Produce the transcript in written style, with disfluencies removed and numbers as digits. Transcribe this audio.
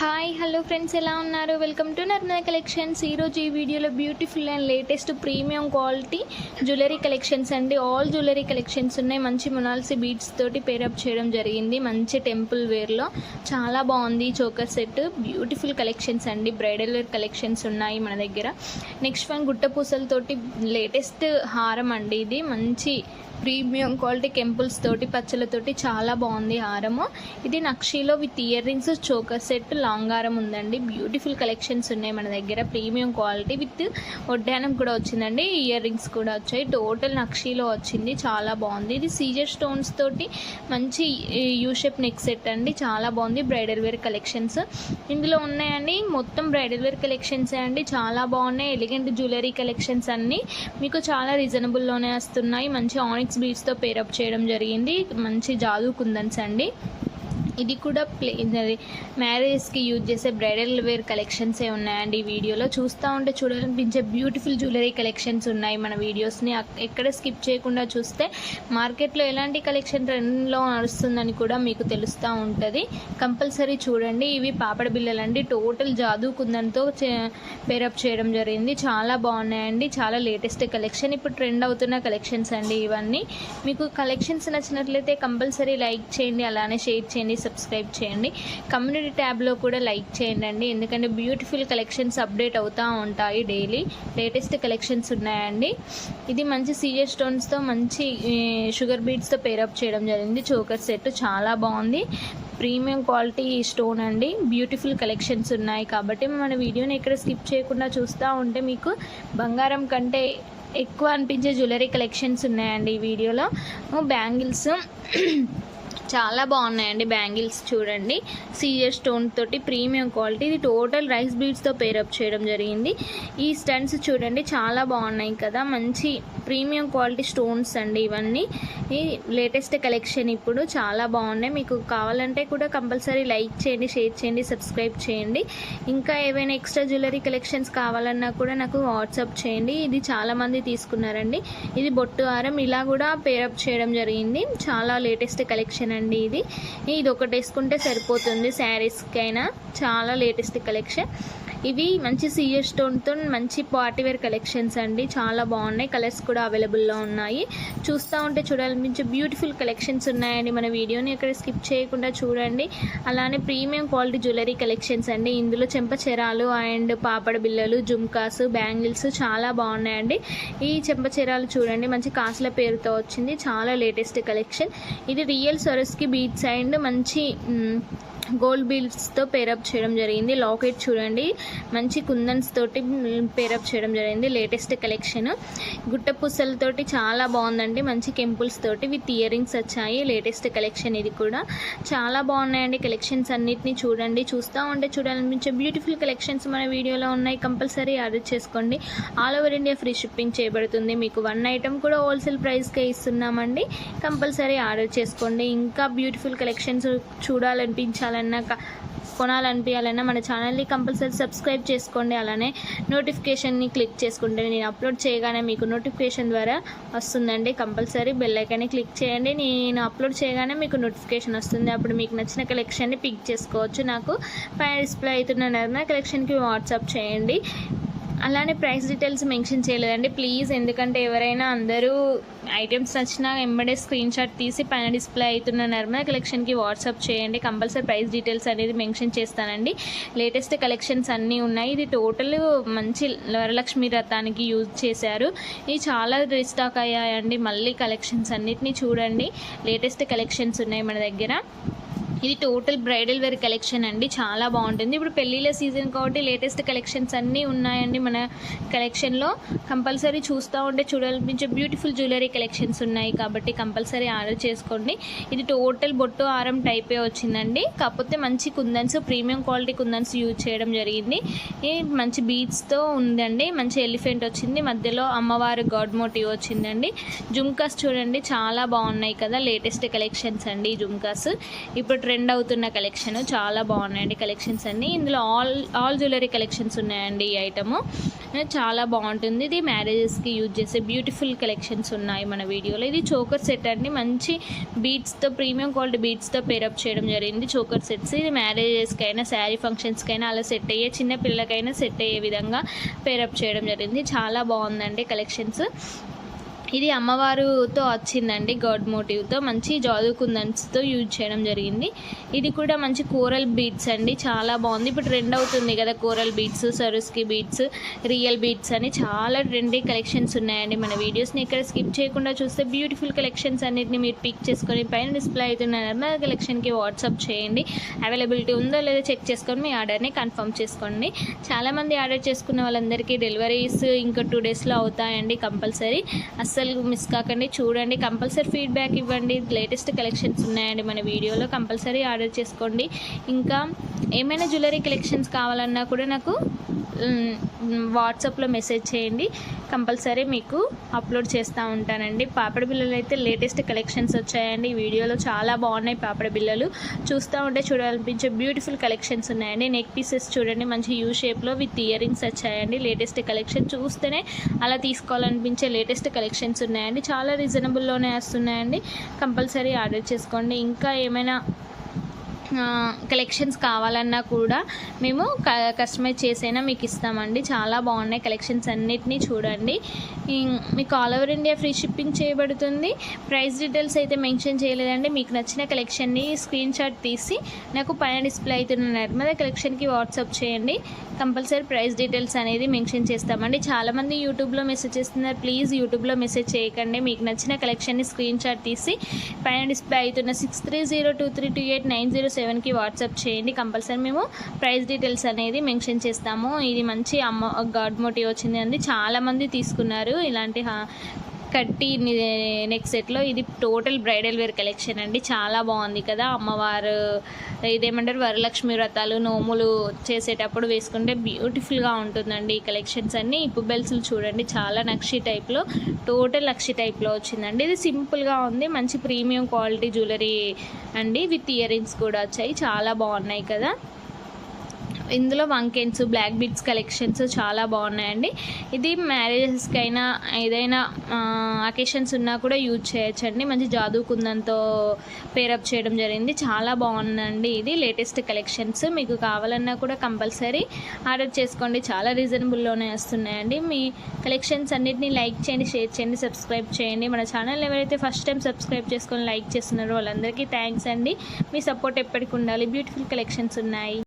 Hi hello friends, ఎలా ఉన్నారు? Welcome to Narmada collections. ఈరోజు ఈ వీడియోలో beautiful and latest premium quality jewellery collections అండి. ఆల్ జ్యువెలరీ కలెక్షన్స్ ఉన్నాయి. మంచి మొనాల్సీ బీడ్స్ తోటి పేరప్ చేయడం జరిగింది. మంచి టెంపుల్ వేర్లో చాలా బాగుంది. చోకర్ సెట్ బ్యూటిఫుల్ కలెక్షన్స్ అండి. బ్రైడల్ వేర్ కలెక్షన్స్ ఉన్నాయి మన దగ్గర. నెక్స్ట్ వన్ గుట్ట పూసలతోటి లేటెస్ట్ హారం అండి. ఇది మంచి ప్రీమియం క్వాలిటీ కెంపుల్స్ తోటి పచ్చలతోటి చాలా బాగుంది హారము. ఇది నక్షీలో with earrings, choker set, long హారం ఉందండి. బ్యూటిఫుల్ కలెక్షన్స్ ఉన్నాయి మన దగ్గర. ప్రీమియం క్వాలిటీ విత్ వడ్డానం కూడా వచ్చిందండి. ఇయర్ రింగ్స్ కూడా వచ్చాయి. టోటల్ నక్షీలో వచ్చింది. చాలా బాగుంది. ఇది సీజర్ స్టోన్స్ తోటి మంచి యూ షేప్ నెక్ సెట్ అండి. చాలా బాగుంది. బ్రైడల్ వేర్ కలెక్షన్స్ ఇందులో ఉన్నాయండి. మొత్తం బ్రైడల్ వేర్ కలెక్షన్సే అండి. చాలా బాగున్నాయి. ఎలిగెంట్ జ్యువెలరీ కలెక్షన్స్ అన్నీ మీకు చాలా రీజనబుల్లోనే వస్తున్నాయి. మంచి ఆనిక్స్ బీడ్స్తో పేరప్ చేయడం జరిగింది. మంచి జాదూ కుందన్స్ అండి. ఇది కూడా మ్యారేజ్కి యూజ్ చేసే బ్రైడల్ వేర్ కలెక్షన్సే ఉన్నాయండి. ఈ వీడియోలో చూస్తూ ఉంటే చూడాలనిపించే బ్యూటిఫుల్ జ్యువెలరీ కలెక్షన్స్ ఉన్నాయి మన వీడియోస్ని. ఎక్కడ స్కిప్ చేయకుండా చూస్తే మార్కెట్లో ఎలాంటి కలెక్షన్ ట్రెండ్లో నడుస్తుందని కూడా మీకు తెలుస్తూ ఉంటుంది. కంపల్సరీ చూడండి. ఇవి పాపడ బిళ్ళలండి. టోటల్ జాదూ కుందన్తో పేరప్ చేయడం జరిగింది. చాలా బాగున్నాయండి. చాలా లేటెస్ట్ కలెక్షన్. ఇప్పుడు ట్రెండ్ అవుతున్న కలెక్షన్స్ అండి ఇవన్నీ. మీకు కలెక్షన్స్ నచ్చినట్లయితే కంపల్సరీ లైక్ చేయండి, అలానే షేర్ చేయండి, సబ్స్క్రైబ్ చేయండి. కమ్యూనిటీ ట్యాబ్లో కూడా లైక్ చేయండి. ఎందుకంటే బ్యూటిఫుల్ కలెక్షన్స్ అప్డేట్ అవుతూ ఉంటాయి డైలీ. లేటెస్ట్ కలెక్షన్స్ ఉన్నాయండి. ఇది మంచి సీజర్ స్టోన్స్తో మంచి షుగర్ బీడ్స్తో పేరప్ చేయడం జరిగింది. చోకర్ సెట్ చాలా బాగుంది. ప్రీమియం క్వాలిటీ స్టోన్ అండి. బ్యూటిఫుల్ కలెక్షన్స్ ఉన్నాయి కాబట్టి మన వీడియోని ఎక్కడ స్కిప్ చేయకుండా చూస్తూ ఉంటే మీకు బంగారం కంటే ఎక్కువ అనిపించే జ్యువెలరీ కలెక్షన్స్ ఉన్నాయండి ఈ వీడియోలో. బ్యాంగిల్స్ చాలా బాగున్నాయండి. బ్యాంగిల్స్ చూడండి. సీజర్ స్టోన్ తోటి ప్రీమియం క్వాలిటీ. ఇది టోటల్ రైస్ బీడ్స్తో పేరప్ చేయడం జరిగింది. ఈ స్టన్స్ చూడండి చాలా బాగున్నాయి కదా. మంచి ప్రీమియం క్వాలిటీ స్టోన్స్ అండి ఇవన్నీ. ఈ లేటెస్ట్ కలెక్షన్ ఇప్పుడు చాలా బాగున్నాయి. మీకు కావాలంటే కూడా కంపల్సరీ లైక్ చేయండి, షేర్ చేయండి, సబ్స్క్రైబ్ చేయండి. ఇంకా ఏవైనా ఎక్స్ట్రా జ్యువెలరీ కలెక్షన్స్ కావాలన్నా కూడా నాకు వాట్సాప్ చేయండి. ఇది చాలామంది తీసుకున్నారండి. ఇది బొట్టు హారం ఇలా కూడా పేరప్ చేయడం జరిగింది. చాలా లేటెస్ట్ కలెక్షన్ అండి. ఇది ఒకటి వేసుకుంటే సరిపోతుంది శారీస్కైనా. చాలా లేటెస్ట్ కలెక్షన్. ఇవి మంచి సీజర్ స్టోన్తో మంచి పార్టీవేర్ కలెక్షన్స్ అండి. చాలా బాగున్నాయి. కలర్స్ కూడా అవైలబుల్లో ఉన్నాయి. చూస్తూ ఉంటే చూడాలనిపించే బ్యూటిఫుల్ కలెక్షన్స్ ఉన్నాయండి. మన వీడియోని ఎక్కడ స్కిప్ చేయకుండా చూడండి. అలానే ప్రీమియం క్వాలిటీ జ్యువెలరీ కలెక్షన్స్ అండి. ఇందులో చెంపచెరాలు అండ్ పాపడ బిళ్ళలు, జుమ్కాస్, బ్యాంగిల్స్ చాలా బాగున్నాయండి. ఈ చెంపచెరాలు చూడండి మంచి కాసుల పేరుతో వచ్చింది. చాలా లేటెస్ట్ కలెక్షన్. ఇది రియల్ సొరస్కి బీడ్స్ అండ్ మంచి గోల్డ్ బీడ్స్తో పేరప్ చేయడం జరిగింది. లాకెట్ చూడండి మంచి కుందన్స్ తోటి పేరప్ చేయడం జరిగింది. Latest collection. గుట్ట పూసలతోటి చాలా బాగుందండి. మంచి కెంపుల్స్ తోటి విత్ ఇయర్ రింగ్స్ వచ్చాయి. లేటెస్ట్ కలెక్షన్ ఇది కూడా. చాలా బాగున్నాయండి కలెక్షన్స్ అన్నిటిని చూడండి. చూస్తూ ఉంటే చూడాలనిపించే బ్యూటిఫుల్ కలెక్షన్స్ మన వీడియోలో ఉన్నాయి. కంపల్సరీ ఆర్డర్ చేసుకోండి. All over India free shipping చేయబడుతుంది. మీకు 1 ఐటమ్ కూడా హోల్సేల్ ప్రైస్కే ఇస్తున్నామండి. కంపల్సరీ ఆర్డర్ చేసుకోండి. ఇంకా బ్యూటిఫుల్ కలెక్షన్స్ చూడాలనిపించాలన్నా కొనాలనిపించాలన్నా మన ఛానల్ని కంపల్సరీ సబ్స్క్రైబ్ చేసుకోండి. అలానే నోటిఫికేషన్ని క్లిక్ చేసుకుంటే నేను అప్లోడ్ చేయగానే మీకు నోటిఫికేషన్ ద్వారా వస్తుందండి. కంపల్సరీ బెల్ ఐకాన్ని క్లిక్ చేయండి. నేను అప్లోడ్ చేయగానే మీకు నోటిఫికేషన్ వస్తుంది. అప్పుడు మీకు నచ్చిన కలెక్షన్ని పిక్ చేసుకోవచ్చు. నాకు పైన డిస్ప్లే అవుతున్న నర్మదా కలెక్షన్కి వాట్సాప్ చేయండి. అలానే ప్రైస్ డీటెయిల్స్ మెన్షన్ చేయలేదండి ప్లీజ్. ఎందుకంటే ఎవరైనా అందరూ ఐటమ్స్ నచ్చినా వెంబడే స్క్రీన్ షాట్ తీసి పైన డిస్ప్లే అవుతున్న నర్మదా కలెక్షన్కి వాట్సాప్ చేయండి. కంపల్సరీ ప్రైస్ డీటెయిల్స్ అనేది మెన్షన్ చేస్తానండి. లేటెస్ట్ కలెక్షన్స్ అన్నీ ఉన్నాయి. ఇది టోటల్ మంచి వరలక్ష్మి వ్రతానికి యూజ్ చేశారు. ఇది చాలా రీస్టాక్ అయ్యాయండి. మళ్ళీ కలెక్షన్స్ అన్నిటినీ చూడండి. లేటెస్ట్ కలెక్షన్స్ ఉన్నాయి మన దగ్గర. ఇది టోటల్ బ్రైడల్ వేర్ కలెక్షన్ అండి. చాలా బాగుంటుంది. ఇప్పుడు పెళ్ళిళ్ళ సీజన్ కాబట్టి లేటెస్ట్ కలెక్షన్స్ అన్నీ ఉన్నాయండి మన కలెక్షన్లో. కంపల్సరీ చూస్తూ ఉంటే చూడాలనిపించే బ్యూటిఫుల్ జ్యువెలరీ కలెక్షన్స్ ఉన్నాయి కాబట్టి కంపల్సరీ ఆర్డర్ చేసుకోండి. ఇది టోటల్ బొట్టు హారం టైపే వచ్చిందండి. కాకపోతే మంచి కుందన్స్, ప్రీమియం క్వాలిటీ కుందన్స్ యూజ్ చేయడం జరిగింది. ఇది మంచి బీడ్స్తో ఉందండి. మంచి ఎలిఫెంట్ వచ్చింది. మధ్యలో అమ్మవారు గాడ్ మోటివ్ వచ్చిందండి. జుమ్కాస్ చూడండి చాలా బాగున్నాయి కదా. లేటెస్ట్ కలెక్షన్స్ అండి ఈ జుమ్కాస్. ఇప్పుడు ట్రెండ్ అవుతున్న కలెక్షన్, చాలా బాగున్నాయండి కలెక్షన్స్ అన్నీ. ఇందులో ఆల్ జ్యువెలరీ కలెక్షన్స్ ఉన్నాయండి. ఈ ఐటము చాలా బాగుంటుంది. ఇది మ్యారేజెస్కి యూజ్ చేసే బ్యూటిఫుల్ కలెక్షన్స్ ఉన్నాయి మన వీడియోలో. ఇది చోకర్ సెట్ అండి, మంచి బీట్స్తో ప్రీమియం క్వాలిటీ బీట్స్తో పేరప్ చేయడం జరిగింది. చోకర్ సెట్స్ ఇది మ్యారేజెస్కైనా శారీ ఫంక్షన్స్కైనా అలా సెట్ అయ్యే, చిన్న పిల్లలకైనా సెట్ అయ్యే విధంగా పేరప్ చేయడం జరిగింది. చాలా బాగుందండి కలెక్షన్స్. ఇది అమ్మవారుతో వచ్చిందండి, గాడ్ మోటివ్తో మంచి జాదు కుందన్స్తో యూజ్ చేయడం జరిగింది. ఇది కూడా మంచి కోరల్ బీడ్స్ అండి, చాలా బాగుంది. ఇప్పుడు ట్రెండ్ అవుతుంది కదా కోరల్ బీడ్స్, సరుస్కి బీడ్స్, రియల్ బీడ్స్ అని చాలా ట్రెండీ కలెక్షన్స్ ఉన్నాయండి. మన వీడియోస్ని ఇక్కడ స్కిప్ చేయకుండా చూస్తే బ్యూటిఫుల్ కలెక్షన్స్ అన్నిటిని మీరు పిక్ చేసుకొని పైన డిస్ప్లే అవుతున్న కలెక్షన్కి వాట్సాప్ చేయండి. అవైలబిలిటీ ఉందో లేదో చెక్ చేసుకొని మీ ఆర్డర్ని కన్ఫర్మ్ చేసుకోండి. చాలామంది ఆర్డర్ చేసుకున్న వాళ్ళందరికీ డెలివరీస్ ఇంకా 2 డేస్లో అవుతాయండి. కంపల్సరీ అస్సలు మిస్ కాకండి, చూడండి, కంపల్సరీ ఫీడ్బ్యాక్ ఇవ్వండి. లేటెస్ట్ కలెక్షన్స్ ఉన్నాయండి మన వీడియోలో, కంపల్సరీ ఆర్డర్ చేసుకోండి. ఇంకా ఏమైనా జ్యువెలరీ కలెక్షన్స్ కావాలన్నా కూడా నాకు వాట్సాప్లో మెసేజ్ చేయండి, కంపల్సరీ మీకు అప్లోడ్ చేస్తూ ఉంటానండి. పాపడ బిళ్ళలు అయితే లేటెస్ట్ కలెక్షన్స్ వచ్చాయండి. ఈ వీడియోలో చాలా బాగున్నాయి పాపడ బిళ్ళలు, చూస్తూ ఉంటే చూడాలనిపించే బ్యూటిఫుల్ కలెక్షన్స్ ఉన్నాయండి. నెక్ పీసెస్ చూడండి, మంచి యూ షేప్లో విత్ ఇయర్ రింగ్స్ వచ్చాయండి. లేటెస్ట్ కలెక్షన్, చూస్తేనే అలా తీసుకోవాలనిపించే లేటెస్ట్ కలెక్షన్స్ ఉన్నాయండి. చాలా రీజనబుల్లోనే వస్తున్నాయండి, కంపల్సరీ ఆర్డర్ చేసుకోండి. ఇంకా ఏమైనా కలెక్షన్స్ కావాలన్నా కూడా మేము కస్టమైజ్ చేసైనా మీకు ఇస్తామండి. చాలా బాగున్నాయి కలెక్షన్స్ అన్నిటినీ చూడండి. మీకు all over India free shipping చేయబడుతుంది. ప్రైస్ డీటెయిల్స్ అయితే మెన్షన్ చేయలేదండి. మీకు నచ్చిన కలెక్షన్ని స్క్రీన్ షాట్ తీసి నాకు పైన డిస్ప్లే అవుతున్న నర్మదా కలెక్షన్కి వాట్సాప్ చేయండి, కంపల్సరీ ప్రైస్ డీటెయిల్స్ అనేది మెన్షన్ చేస్తామండి. చాలామంది యూట్యూబ్లో మెసేజ్ చేస్తున్నారు, ప్లీజ్ యూట్యూబ్లో మెసేజ్ చేయకండి. మీకు నచ్చిన కలెక్షన్ని స్క్రీన్ షాట్ తీసి పైన డిస్ప్లే అవుతున్న 6302328907కి వాట్సాప్ చేయండి, కంపల్సరీ మేము ప్రైస్ డీటెయిల్స్ అనేది మెన్షన్ చేస్తాము. ఇది మంచి గాడ్ మోటివ్ వచ్చింది అండి, చాలామంది తీసుకున్నారు ఇలాంటి కట్టి నెక్ సెట్లో. ఇది టోటల్ బ్రైడల్ వేర్ కలెక్షన్ అండి, చాలా బాగుంది కదా. అమ్మవారు ఇదేమంటారు వరలక్ష్మి వ్రతాలు నోములు చేసేటప్పుడు వేసుకుంటే బ్యూటిఫుల్గా ఉంటుందండి. ఈ కలెక్షన్స్ అన్నీ ఇప్పు బెల్స్లు చూడండి, చాలా నక్షి టైప్లో, టోటల్ నక్షి టైప్లో వచ్చిందండి. ఇది సింపుల్గా ఉంది, మంచి ప్రీమియం క్వాలిటీ జ్యువెలరీ అండి, విత్ ఇయర్ రింగ్స్ కూడా వచ్చాయి, చాలా బాగున్నాయి కదా. ఇందులో వంకెన్స్, బ్లాక్ బీడ్స్ కలెక్షన్స్ చాలా బాగున్నాయండి. ఇది మ్యారేజెస్కైనా ఏదైనా అకేషన్స్ ఉన్నా కూడా యూజ్ చేయొచ్చండి. మంచి జాదూ కుందంతో పేరప్ చేయడం జరిగింది, చాలా బాగుందండి. ఇది లేటెస్ట్ కలెక్షన్స్, మీకు కావాలన్నా కూడా కంపల్సరీ ఆర్డర్ చేసుకోండి, చాలా రీజనబుల్లోనే వస్తున్నాయండి. మీ కలెక్షన్స్ అన్నిటిని లైక్ చేయండి, షేర్ చేయండి, సబ్స్క్రైబ్ చేయండి. మన ఛానల్ ఎవరైతే ఫస్ట్ టైం సబ్స్క్రైబ్ చేసుకొని లైక్ చేస్తున్నారో వాళ్ళందరికీ థ్యాంక్స్ అండి. మీ సపోర్ట్ ఎప్పటికి ఉండాలి. బ్యూటిఫుల్ కలెక్షన్స్ ఉన్నాయి.